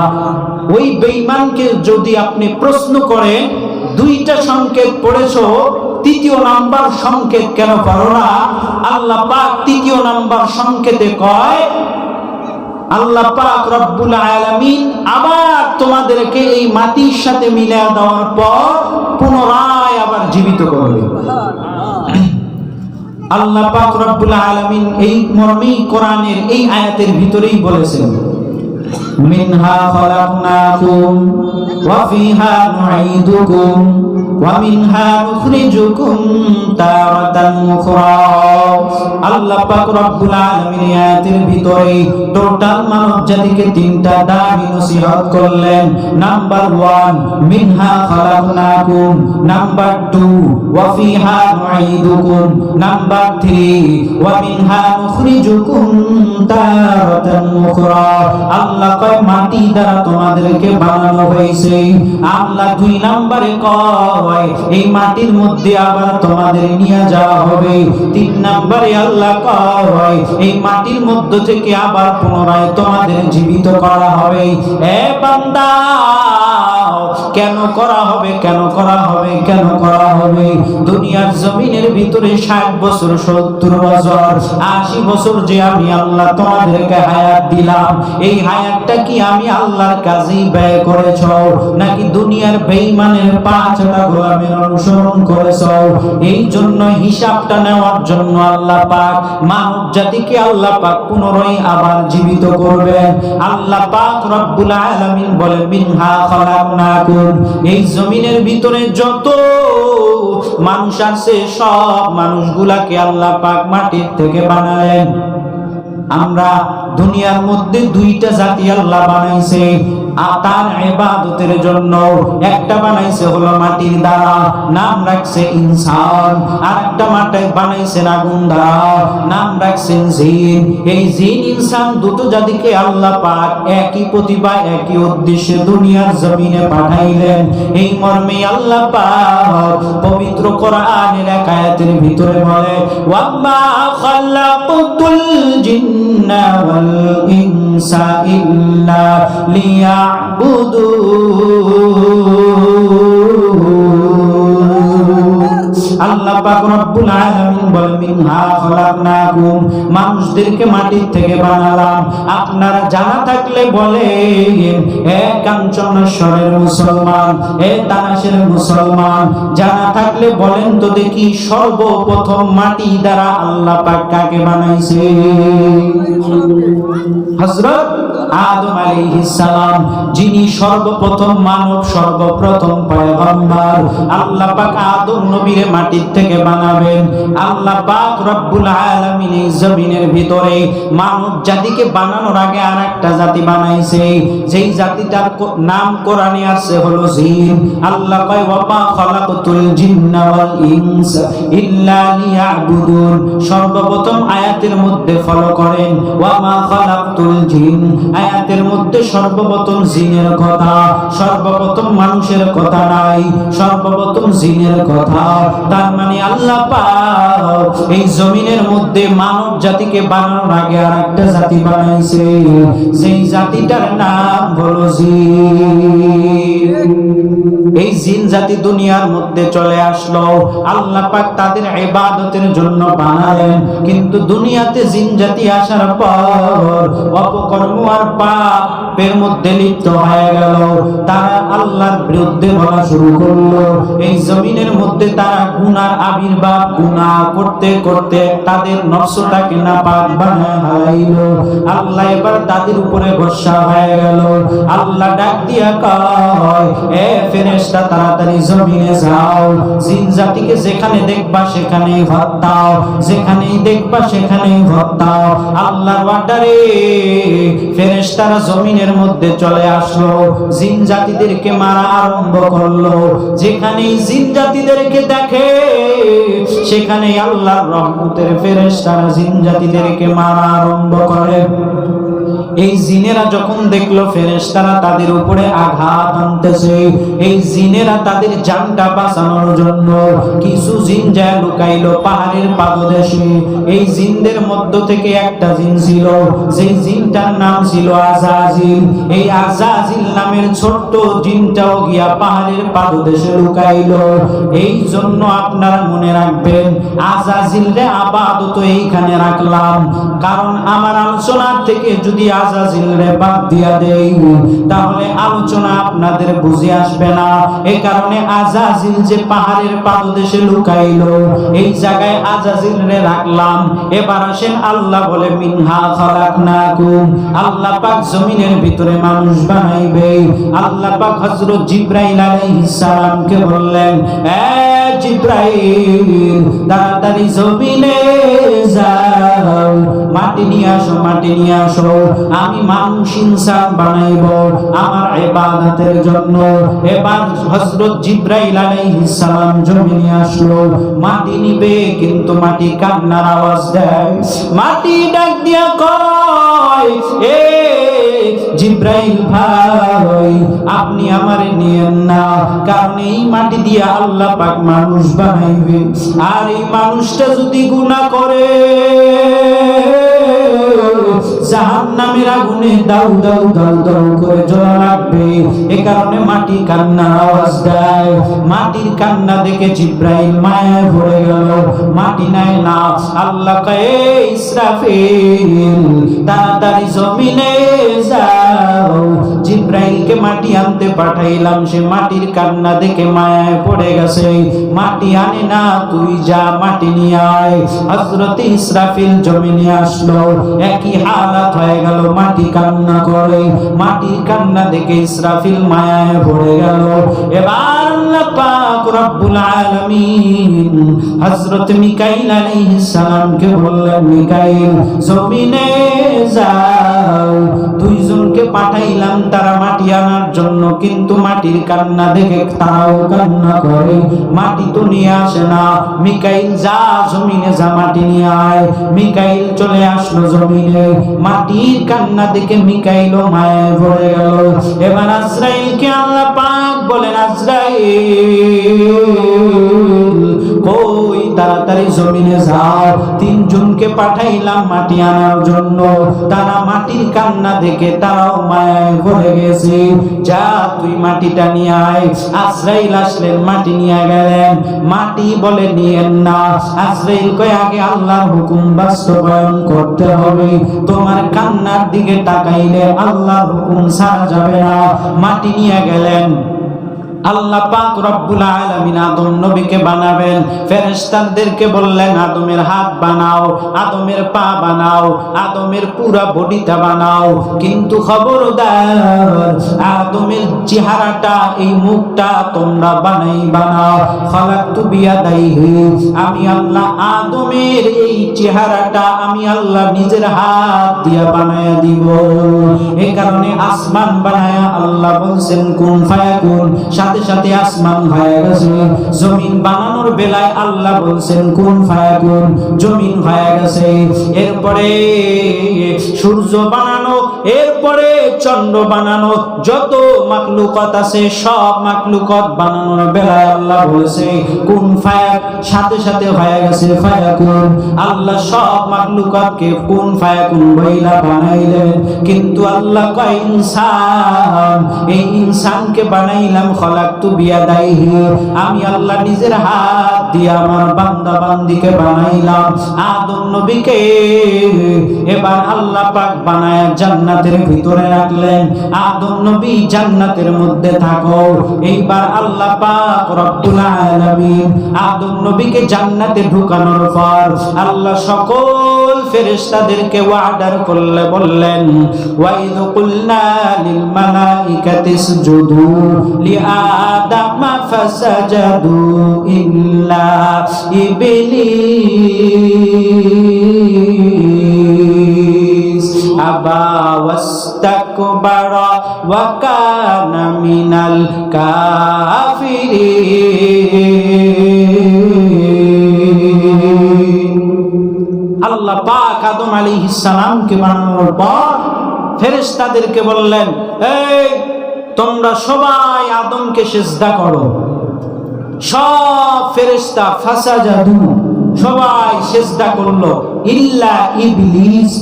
ওই বেঈমানকে যদি আপনি প্রশ্ন করেন 2টা সংকেত পড়েছো, 3য় নাম্বার সংকেত কেন পারো না? আল্লাহ পাক 3য় নাম্বার সংকেতে কয়, আল্লাহ পাক রব্বুল আলামিন আবার তোমাদেরকে এই মাটির সাথে মিলিয়ে দেওয়ার পর পুনরায় আবার জীবিত করবে। আল্লাহ পাক রব্বুল আলামিন এই মর্মেই কোরআনের এই আয়াতের ভিতরেই বলেছেন, মিনহা খলাকনাকুম ওয়া ফিহা নুঈদুকুম ওয়া মিনহা নুখরিজুকুম তারাতান উখরা। আল্লাহ পাক রব্বুল আলামিন আয়াতের ভিতরে টোটাল মানব জাতিকে 3টা দাবি নসিহত করলেন। নাম্বার 1, মিনহা খলাকনাকুম। নাম্বার 2, ওয়া ফিহা নুঈদুকুম। নাম্বার 3, ওয়া মিনহা নুখরিজুকুম তারাতান উখরা। আল্লাহ কয় মাটি দ্বারা তোমাদেরকে বানানো হয়েছে। আল্লাহ 2 নম্বরে কয় এই মাটির মধ্যে আবার তোমাদের নিয়ে যাওয়া হবে। 3 নম্বরে আল্লাহ কয় এই মাটির মধ্য থেকে আবার পুনরায় তোমাদের জীবিত করা হবে। এ বান্দা, কেন করা হবে? কেন করা হবে? কেন করা হবে? দুনিয়ার জমিনের ভিতরে 60 বছর, 70 বছর, 80 বছর যে আমি আল্লাহ তোমাদেরকে হায়াত দিলাম, এই হায়াতটা কি আমি আল্লাহর কাজেই ব্যয় করেছ, নাকি দুনিয়ার বেঈমানের 5টা গোলামের অনুসরণ করেছ? এই জন্য হিসাবটা নেওয়ার জন্য আল্লাহ পাক মানব জাতিকে আল্লাহ পাক পুনরায় আবার জীবিত করবেন। আল্লাহ পাক রব্বুল আলামিন বলেন মিনহা খলাকনাকুম, এই জমিনের ভিতরে যত মানুষ আছে সব মানুষগুলাকে আল্লাহ পাক মাটির থেকে বানালেন। আমরা দুনিয়ার মধ্যে 2টা জাতি আল্লাহ বানাইছে তার ইবাদতের জন্য। একটা বানাইছে হলো মাটির দ্বারা, নাম রাখছে ইনসান। আর একটা মাটি বানাইছে আগুন দ্বারা, নাম রাখছেন জিন। এই জিন ইনসান দুটো জাতিকে আল্লাহ পাক একই প্রতিভা, একই উদ্দেশ্যে দুনিয়ার জমিনে পাঠাইলেন। এই মর্মে আল্লাহ পাক পবিত্র কোরআনের এক আয়াতের ভিতরে বলে, ওয়ামা খালাকুতুল জিন্না ওয়াল ইনসা ইল্লা আল্লাহ পাক রব্বুল আলামিন বলেন মিনহা খলাকনাকুম, মানুষদেরকে মাটির থেকে বানালাম। আপনারা জানা থাকলে বলেন, হে কাঞ্চনেশ্বরের মুসলমান, হে তানাশের মুসলমান, জানা থাকলে বলেন তো দেখি সর্বপ্রথম মাটি দ্বারা আল্লাহ পাক কাকে বানাইছে? হযরত আদম আলাইহিস সালাম, যিনি সর্বপ্রথম মানব, সর্বপ্রথম পয়গম্বর। আল্লাহ পাক আদম নবীরে মাটির থেকে বানাবেন। আল্লাহ পাক রব্বুল আলামিন এই জমিনের ভিতরে মানব জাতিকে বানানোর আগে আরেকটা জাতি বানাইছে, যেই জাতিটার নাম কোরআনে আছে হলো জিন। আল্লাহ কয় ওয়া মা খালাকতুল জিন্না ওয়াল ইনসা ইল্লা লিয়াবুদুন। সর্বপ্রথম আয়াতের মধ্যে ফলো করেন ওয়া মা খালাকতুল জিন, আয়াতের মধ্যে সর্বপ্রথম জিনের কথা, সর্বপ্রথম মানুষের কথা নাই, সর্বপ্রথম জিনের কথা। তার মানে আল্লাহ পাক এই জমিনের মধ্যে মানব জাতিকে বানানোর আগে আরেকটা জাতি বানাইছে, সেই জাতিটার নাম হলো জিন। এই জিন জাতি দুনিয়ার মধ্যে চলে আসলো, আল্লাহ পাক তাদের ইবাদতের জন্য বানালেন। কিন্তু দুনিয়াতে জিন জাতি আসার পর অপকর্ম আর পাপের মধ্যে লিপ্ত হয়ে গেল। তারা আল্লাহর বিরুদ্ধে বলা শুরু করলো। এই জমিনের মধ্যে তারা গুনার আবির্ভাব, গুনাহ করতে করতে তাদের নফসটাকে নাপাক বানায় হারাইলো। আল্লাহ এবার তাদের উপরে গোসা হয়ে গেল। আল্লাহ ডাক দিয়া কয়, এ ফেরেশতা তাড়াতাড়ি জমিনে যাও, জিন জাতিকে যেখানে দেখবা সেখানেই হত্যাও, যেখানেই দেখবা সেখানেই হত্যাও। আল্লাহর অর্ডারে ফেরেশতারা জমিনের মধ্যে চলে আসলো, জিন জাতিদেরকে মারা আরম্ভ করলো। যেখানেই জিন জাতিদেরকে দেখে সেখানেই আল্লাহর রহমতের ফেরেশতারা জিন জাতিদেরকে মারা আরম্ভ করে। এই জিনেরা যখন দেখলো ফেরেশতারা তাদের উপরে আঘাত আনতেছে, এই জিনেরা তাদের জানটা বাঁচানোর জন্য কিছু জিন যা লুকাইলো পাহাড়ের পাদদেশে। এই জিনদের মধ্য থেকে একটা জিন ছিল, যেই জিনটার নাম ছিল আযাজিল। এই আযাজিল নামের ছোট্ট জিনটাও গিয়া পাহাড়ের পাদদেশে লুকাইলো। এই জন্য আপনারা মনে রাখবেন, আযাজিলরে আপাতত এইখানে রাখলাম, কারণ আমার আলোচনার থেকে যদি আযাজিলরে বাদ দিয়া দেই তাহলে আলোচনা আপনাদের বুঝে আসবে না। এই কারণে আযাজিল যে পাহাড়ের পাদদেশে লুকাইলো, এই জায়গায় আযাজিলরে রাখলাম। এবার আসেন, আল্লাহ বলে মিনহা খালাকনাকুম, আল্লাহ পাক জমিনের ভিতরে মানুষ বানাইবে। আল্লাহ পাক হযরত জিবরাইল আলাইহিস সালামকে বললেন, এ জিবরাইল তাড়াতাড়ি জমিনে যাও, মাটি নিয়ে আসো, মাটি নিয়ে আসো। আমি মানুষ ইনসান বানাইব আমার ইবাদতের জন্য। এবার হযরত জিবরাইল আলাইহিস সালাম জমিনে আসলো, মাটি নিবে, কিন্তু মাটি কান্নার আওয়াজ দেয়। মাটি ডাক দিয়া কয়, এ জিবরাইল ভাই, আপনি আমারে নিয়েন না, কারণ এই মাটি দিয়ে আল্লাহ পাক মানুষ বানাইবে। আর এই মানুষটা যদি গুনাহ করে জাহান্নামের আগুনে দাউ দাউ দাউ দাউ করে জ্বলা লাগবে। এ কারণে মাটি কান্নার আওয়াজ দেয়। মাটির কান্না দেখে জিবরাইল মায়ায় পড়ে গেল, মাটি নাই না। আল্লাহ কয়, ইসরাফিল তাড়াতাড়ি জমিনে যাও। জিবরাইলকে মাটি আনতে পাঠাইলাম, সে মাটির কান্না দেখে মায়ায় পড়ে গেছে। মাটি আনে না, তুই যা মাটি নিয়ে আয়। হযরত ইসরাফিল জমিনে আসলো, একই হালাত হয়ে গেল, মাটি কান্না করে। মাটির কান্না দেখে ইসরাফিল মায়ায় পড়ে গেল। এবার আল্লাহ পাক রব্বুল আলামিন হযরত মিকাইল আলাইহিস সালামকে বললেন, মিকাইল জমিনে যাও। দুইজনকে পাঠাইলাম তারা মাটি আনার জন্য, কিন্তু মাটির কান্না দেখে তারাও কান্না করে, মাটি তো নিয়ে আসে না। মিকাইল যা জমিনে যা, মাটি নিয়ে আয়। মিকাইল চলে আসলো জমিনে, মাটির কান্না দেখে মিকাইলও মায়ায় পড়ে গেল। এবার আজরাইলকে আল্লাহ পাক বলেন, আজরাইল কই, তাড়াতাড়ি জমিনে যাও। তিনজনকে পাঠাইলাম মাটি আনার জন্য, তারা মাটির কান্না দেখে তারাও মায়ায় পড়ে গেছে। যা তুই মাটিটা নিয়ে আয়। আজরাইল আসলেন, মাটি নিয়ে গেলেন। মাটি বলে নিয়েন না। আজরাইল কয়, আগে আল্লাহর হুকুম বাস্তবায়ন করতে হবে। তোমার কান্নার দিকে তাকাইলে আল্লাহর হুকুম ছাড়া যাবে না। মাটি নিয়ে গেলেন। আল্লাহ পাক রব্বুল আলামিন আদম নবীকে বানাবেন, ফেরেশতাদেরকে বললেন আদমের হাত বানাও, আদমের পা বানাও, আদমের পুরা বডিটা বানাও, কিন্তু খবরদার আদমের চেহারাটা, এই মুখটা তোমরা বানাইবা না। খালাকতু বিয়াদাইহি, আমি আল্লাহ আদমের এই চেহারাটা আমি আল্লাহ নিজের হাত দিয়া বানায়া দিব। এই কারণে আসমান বানায়া আল্লাহ বলছেন কুন ফায়াকুন, সাথে সাথে আসমান হয়ে গেছে। জমিন বানানোর বেলায় আল্লাহ বলছেন কুন ফায়াকুন, জমিন হয়ে গেছে। এরপরে সূর্য বানানো, এরপরে চন্দ্র বানানো, যত মাখলুকাত আছে সব মাখলুকাত বানানোর বেলায় আল্লাহ বলেছে কুন ফায়াক, সাথে সাথে হয়ে গেছে ফায়াকুন। আল্লাহ সব মাখলুকাতকে কুন ফায়াকুন বইলা বানাইলেন, কিন্তু আল্লাহ কয় ইনসান, এই ইনসানকে বানাইলাম খলাকতু বিয়াদাইহি, আমি আল্লাহ নিজের হাত দিয়ে আমার বান্দা বান্দিকে বানাইলাম। আদম নবীকে এবার আল্লাহ পাক বানায়া জান্নাতের ভিতরে রাখলেন। আদম নবী জান্নাতের মধ্যে থাকো। এইবার আল্লাহ পাক রব্বুল আলামিন আদম নবীকে জান্নাতে ঢুকানোর পর আল্লাহ সকল ফেরেশতাদেরকে ওয়াদার করলে বললেন ওয়াইদ কুলনা লিল মালাইকাতি ইসজুদু লিআদাম ফাসাজাদু ইল্লা ইবলিস আবা ওয়াস্তাকবারা ওয়া কানা মিনাল কাফিরিন। আল্লাহ পাক আদম আলাইহিস সালামকে বানানোর পর ফেরেশতাদেরকে বললেন এই তোমরা সবাই আদমকে সিজদা করো। সব ফেরেশতা ফাসাজাদু, সবাই সিজদা করলো, ইল্লা ইবলিস,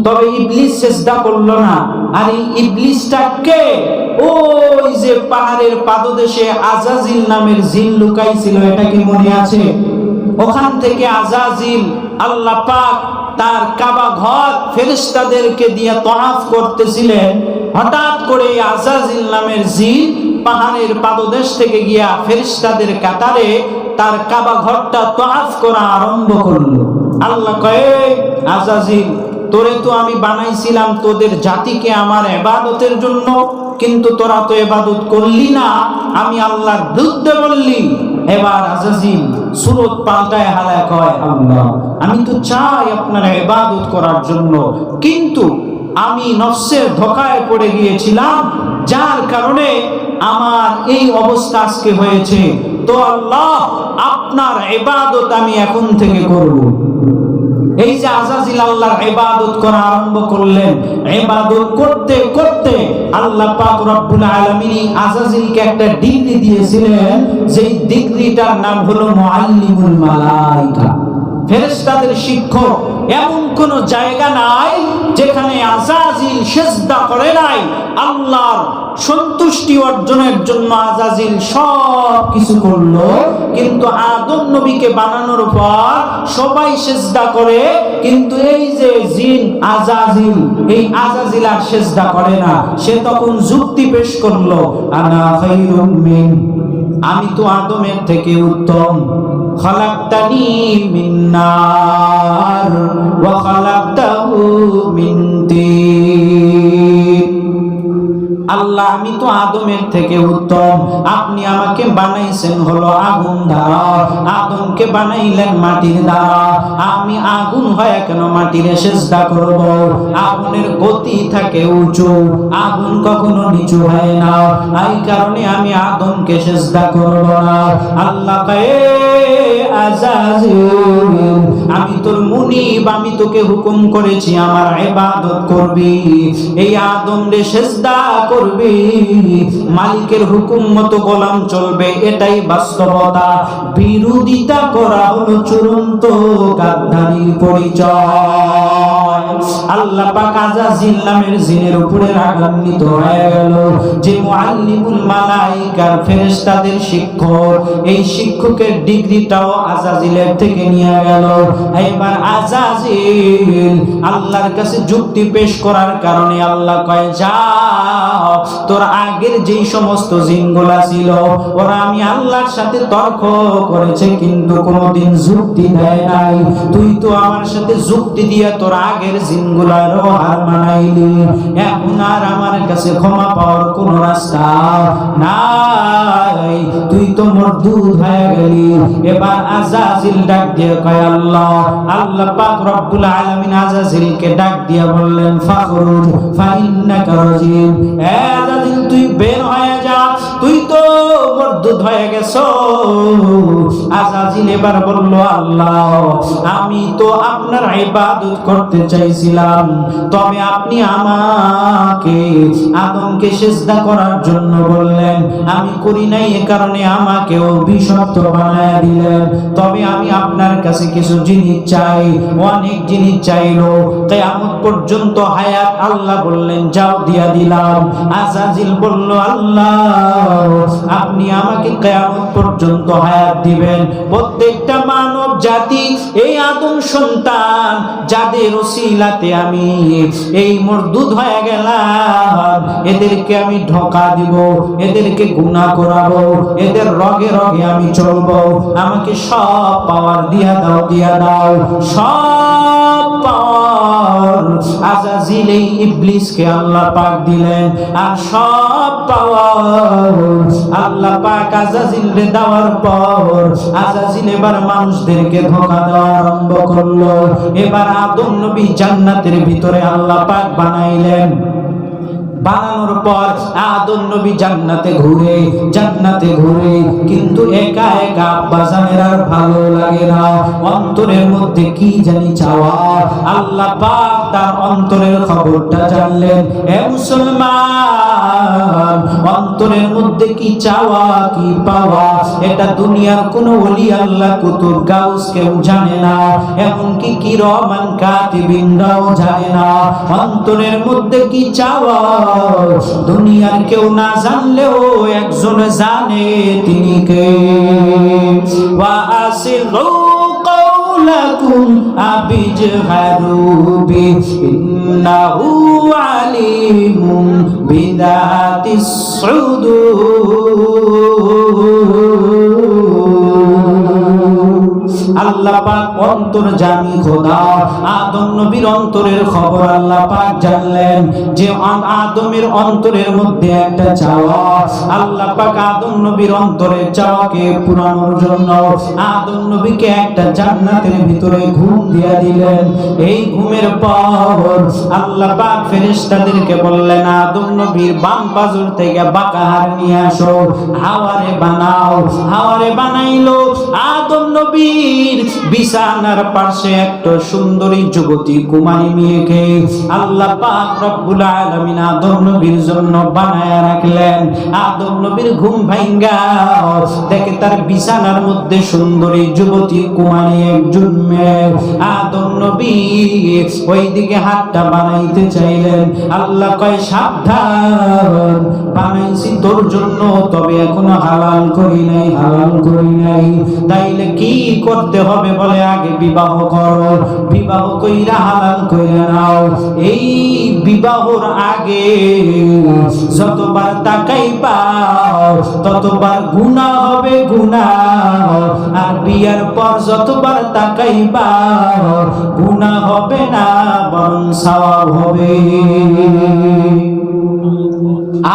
তবে ইবলিস সিজদা করলো না। আর এই ইবলিসটা কে? ওই যে পাহাড়ের পাদদেশে আজাজিল নামের জিন লুকাইছিল, এটা কি মনে আছে? ওখান থেকে আজাজিল আল্লাহ পাক তার কাবা ঘর ফেরেশতাদেরকে দিয়ে তওয়াফ করতেছিলেন। হঠাৎ করে আজাজিল নামের জিন পাহাড়ের পাদদেশ থেকে গিয়া ফেরেশতাদের কাতারে তার কাবা ঘরটা তওয়াফ করা আরম্ভ করলো। আল্লাহ কয় আজাজিল, তোরে তো আমি বানাইছিলাম তোদের জাতিকে আমার ইবাদতের জন্য, কিন্তু তোরা তো ইবাদত করলি না, আমি আল্লাহর বিরুদ্ধে বললি। এবার আজাজিল সুরত পাল্টায় হালায় কয় আল্লাহ আমি তো চাই আপনার ইবাদত করার জন্য, কিন্তু আমি নফসের ধোঁকায় পড়ে গিয়েছিলাম, যার কারণে আমার এই অবস্থা আজকে হয়েছে। তো আল্লাহ আপনার ইবাদত আমি এখন থেকে করব। এই যে আজাজিল আল্লাহর ইবাদত করা আরম্ভ করলেন, ইবাদত করতে করতে আল্লাহ পাক রব্বুল আলামিন আজাজিলকে একটা ডিগ্রি দিয়েছিলেন, যেই ডিগ্রিটার নাম হলো মুআল্লিমুল মালাইকা, ফেরেশতাদের শিক্ষক। এমন কোন জায়গা নাই যেখানে আজাজিল সিজদা করে নাই। আল্লাহর সন্তুষ্টি অর্জনের জন্য আজাজিল সব কিছু করলো, কিন্তু আদম নবীকে বানানোর পর সবাই সিজদা করে, কিন্তু এই যে জিন আজাজিল, এই আজাজিল আর সিজদা করে না। সে তখন যুক্তি পেশ করলো আনা খায়রুম মিন, আমি তো আদমের থেকে উত্তম। খালাকতানি মিন নার ওয়া খালাকতাহু মিন তিন। আল্লাহ আমি তো আদমের থেকে উত্তম, আপনি আমাকে বানাইছেন হলো আগুন দ্বারা, আদমকে বানাইলেন মাটির দ্বারা। আমি আগুন হয়ে কেন মাটির সিজদা করব? আগুনের গতি থাকে উঁচু, আগুন কখনো নিচু হয় না, এই কারণে আমি আদমকে সিজদা করব না। আল্লাহ কয়ে আজাজিল, আমি তোর মুনিব, আমি তোকে হুকুম করেছি আমার ইবাদত করবি, এই আদম রে সিজদা করবি, মালিকের হুকুম মতো গোলাম চলবে, এটাই বাস্তবতা। বিরোধিতা করা হলো চূড়ান্ত গাদ্দারির পরিচয়। আল্লাহ পাক আজাজিল নামের জিনের উপরে রাগান্বিত হয়ে গেল, যে মুআল্লিমুল মালাইকার ফেরেশতাদের শিক্ষক, এই শিক্ষকের ডিগ্রিটাও আজাজিলের থেকে নিয়ে গেল। এবার আজাজিল আল্লাহর কাছে যুক্তি পেশ করার কারণে আল্লাহ কয় যাও তোর আগের যেই সমস্ত জিনগুলা ছিল ওরা আমি আল্লাহর সাথে তর্ক করেছে কিন্তু কোনোদিন যুক্তি দেয় নাই, তুই তো আমার সাথে যুক্তি দিয়ে তোর আগের জিনগুলারও হার মানাইলি, এখন আর আমার কাছে ক্ষমা পাওয়ার কোন রাস্তা নাই, তুই তো মরদুদ হয়ে গেলি। এবার আজাজিল ডাক দিয়ে কয় আল্লাহ পাক রব্বুল আলামিন আজাজিলকে ডাক দিয়ে বললেন ফাখরুজ ফাইন্নাকা রাজিম, এ আজাজিল তুই বের হয়ে যা, তুই তো মরদুদ হয়ে গেছো। আজাজিল এবার বলল আল্লাহ আমি তো আপনার ইবাদত করতে চাইছিলাম, তবে আপনি আমাকে আদমকে সিজদা করার জন্য বললেন, আমি করি নাই, এ কারণে আমাকে অভিশপ্ত বানায়া দিলেন, তবে আমি আপনার কাছে কিছু জিনিস চাই। অনেক জিনিস চাইলো, কিয়ামত পর্যন্ত হায়াত। আল্লাহ বললেন যাও দিয়া দিলাম। আজাজিল বলল আল্লাহ আপনি আমাকে কিয়ামত পর্যন্ত হায়াত দিবেন। প্রত্যেকটা মানব জাতি এই আদম সন্তান যাদের ওসিলাতে আমি এই মরদুদ হয়ে গেলাম, এদেরকে আমি ধোঁকা দিব, এদেরকে গুনাহ করাবো, এদের রগে রগে আমি চলবো, আমাকে সব পাওয়ার দিয়া দাও, দিয়া দাও সব পাওয়ার। আজাজিল এই ইবলিসকে আল্লাহ পাক দিলেন, আর সব পাওয়ার আল্লাহ পাক আজাজিলকে দেওয়ার পর আজাজিল এবার মানুষদেরকে ধোঁকা দেওয়া আরম্ভ করলো। এবার আদম নবী জান্নাতের ভিতরে আল্লাহ পাক বানাইলেন। বানানোর পর আদম নবী জান্নাতে ঘুরে কিন্তু একা একা আব্বাজানের আর ভালো লাগে না, অন্তরের মধ্যে কি জানি চাওয়া। আল্লাহ পাক তার অন্তরের খবরটা জানলেন। হে মুসলমান, অন্তরের মধ্যে কি চাওয়া কি পাওয়া এটা দুনিয়ার কোন ওলি আল্লাহ কুতুব গাউস কেউ জানে না, এমনকি কিরামান কাতিবিনরাও জানে না। অন্তরের মধ্যে কি চাওয়া দুনিয়ার কেউ না জানলেও একজন জানে, তিনি কে। ওয়া আসিরু কাওলাকুম আবিজহারু বি ইন্নাহু আলিমুম বিদাতিস সুদূর। আল্লাহ পাক অন্তর্যামী খোদা, আদম নবীর অন্তরের খবর আল্লাহ পাক জানলেন যে আদমের অন্তরের মধ্যে একটা চাওয়া। আল্লাহ পাক আদম নবীর অন্তরের চাওয়াকে পূরণের জন্য আদম নবীকে একটা জান্নাতের ভিতরে ঘুম দিয়ে দিলেন। এই ঘুমের পর আল্লাহ পাক ফেরেশতাদেরকে বললেন আদম নবীর বাম পাজর থেকে বাঁকা হাড় নিয়ে আসো, হাওয়ারে বানাও। হাওয়ারে বানাইলো। আদম নবীর বিছানার পাশে একটা সুন্দরী যুবতী কুমারী মেয়েকে আল্লাহ পাক রব্বুল আলামিন আদম নবীর জন্য বানায়া রাখলেন। আদম নবীর ঘুম ভাঙ্গা দেখে তার বিছানার মধ্যে সুন্দরী যুবতী কুমারী একজন মেয়ে। আদম নবী ওইদিকে হাতটা বানাইতে চাইলেন। আল্লাহ কয় সাবধান, বানাইছি তোর জন্য, তবে এখনো হালাল করি নাই, হালাল করি নাই। তাইলে কি করতে হবে বলে আগে বিবাহ করো, বিবাহ কইরা হালাল কইরা নাও। এই বিবাহর আগে যতবার তাকাই পাও ততবার গুনাহ হবে, গুনাহ। আর বিয়ার পর যতবার তাকাই পাও গুনাহ হবে না, বরং সওয়াব হবে।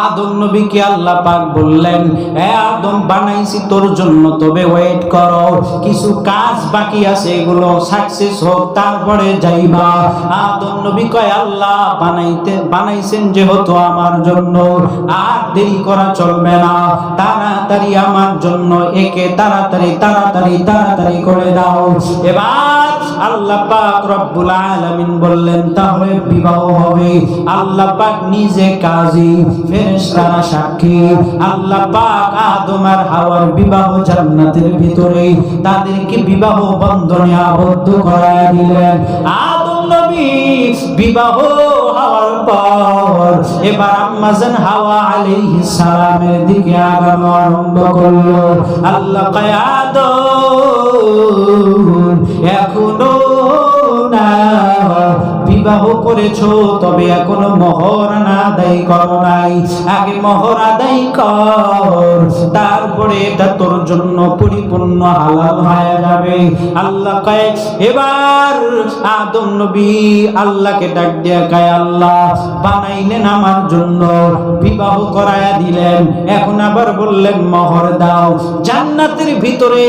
আদম নবীকে আল্লাহ পাক বললেন হে আদম বানাইছি তোর জন্য, তবে ওয়েট করো, কিছু কাজ বাকি আছে, এগুলো সাকসেস হোক তারপরে যাইবা। আদম নবী কয় আল্লাহ বানাইছেন যেহেতু আমার জন্য, আর দেরি করা চলবে না, তাড়াতাড়ি আমার জন্য একে তাড়াতাড়ি করে দাও। এবার আল্লাহ পাক রব্বুল আলামিন বললেন তাহলে বিবাহ হবে। আল্লাহ পাক নিজে কাজী, ফেরেশতারা সাক্ষী। আল্লাহ পাক আদম আর হাওয়ার বিবাহ জান্নাতের ভিতরে তাদেরকে বিবাহ বন্ধনে আবদ্ধ করায় দিলেন। আদম নবী বিবাহ হওয়ার পর এবার আম্মাজান হাওয়া আলাইহিস সালামের দিকে আগানো আরম্ভ করলো। আল্লাহ কয় আদম এখনো না বিবাহ করেছো তবে এখনো মোহর আদায় করো নাই, আগে মোহর আদায় কর, তারপরে এটা তোর জন্য পরিপূর্ণ হালাল হয়ে যাবে। আল্লাহ কয়, এবার আদম নবী আল্লাহকে ডাক দিয়ে কয়, আল্লাহ বানাইলেন আমার জন্য, বিবাহ করায়া দিলেন, এখন আবার বললেন মোহর দাও। জান্নাতের ভিতরে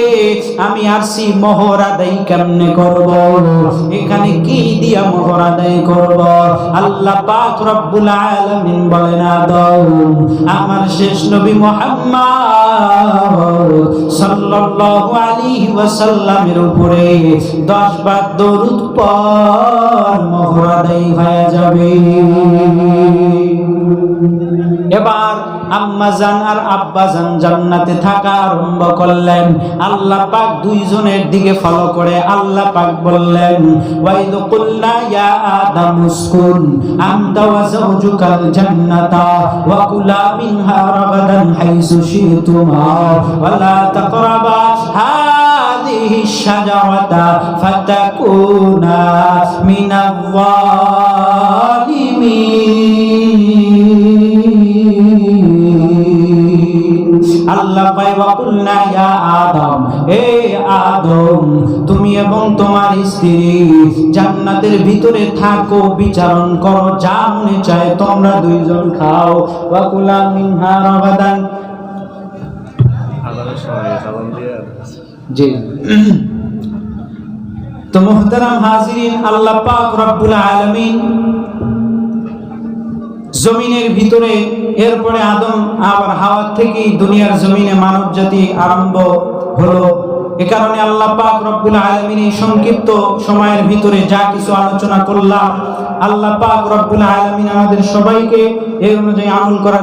আমি আসি, মোহর আদায় কেমনে করব? এখানে কি দিয়া মোহর আদায় করব? আল্লাহ পাক রব্বুল আলামিন বলেন, আদম আমার শেষ নবী মুহাম্মদ সাল্লাল্লাহু আলাইহি ওয়াসাল্লামের উপরে 10 বার দরুদ পড়, মোহর আদায় হয়ে যাবে। এবার আম্মা জান আর আব্বা জান জান্নাতে থাকা আরম্ভ করলেন। আল্লাহ পাক দুইজনের দিকে ফলো করে আল্লাহ পাক বললেন, ওয়াইদ কুলনা ইয়া আদম উসকুন আনতা ওয়া যাওজুকাল জান্নাতা ওয়া কুলা মিনহা রাগাদান হাইসু শিতুমা ওয়া লা তাকরাবা হাযিহি শাজারাতা ফাতাকুনা মিনাল যালিমিন। আল্লাহ পাইবা কুলনা ইয়া আদম, হে আদম তুমি এবং তোমার স্ত্রী জান্নাতের ভিতরে থাকো, বিচারণ করো, যা মনে চায় তোমরা দুইজন খাও। ওয়া কুলা মিনহা রাগাদান, জি। তো মুহতারাম হাজিরিন, আল্লাহ পাক রব্বুল আলামিন জমিনের ভিতরে, এরপরে আদম আর হাওয়া থেকে দুনিয়ার জমিনে মানব জাতি আরম্ভ হলো। এ কারণে আল্লাহ পাক রব্বুল আলামিন এই সংক্ষিপ্ত সময়ের ভিতরে যা কিছু আলোচনা করলাম, আল্লাহ পাক রব্বুল আলামিন আমাদের সবাইকে এই অনুযায়ী আমল করার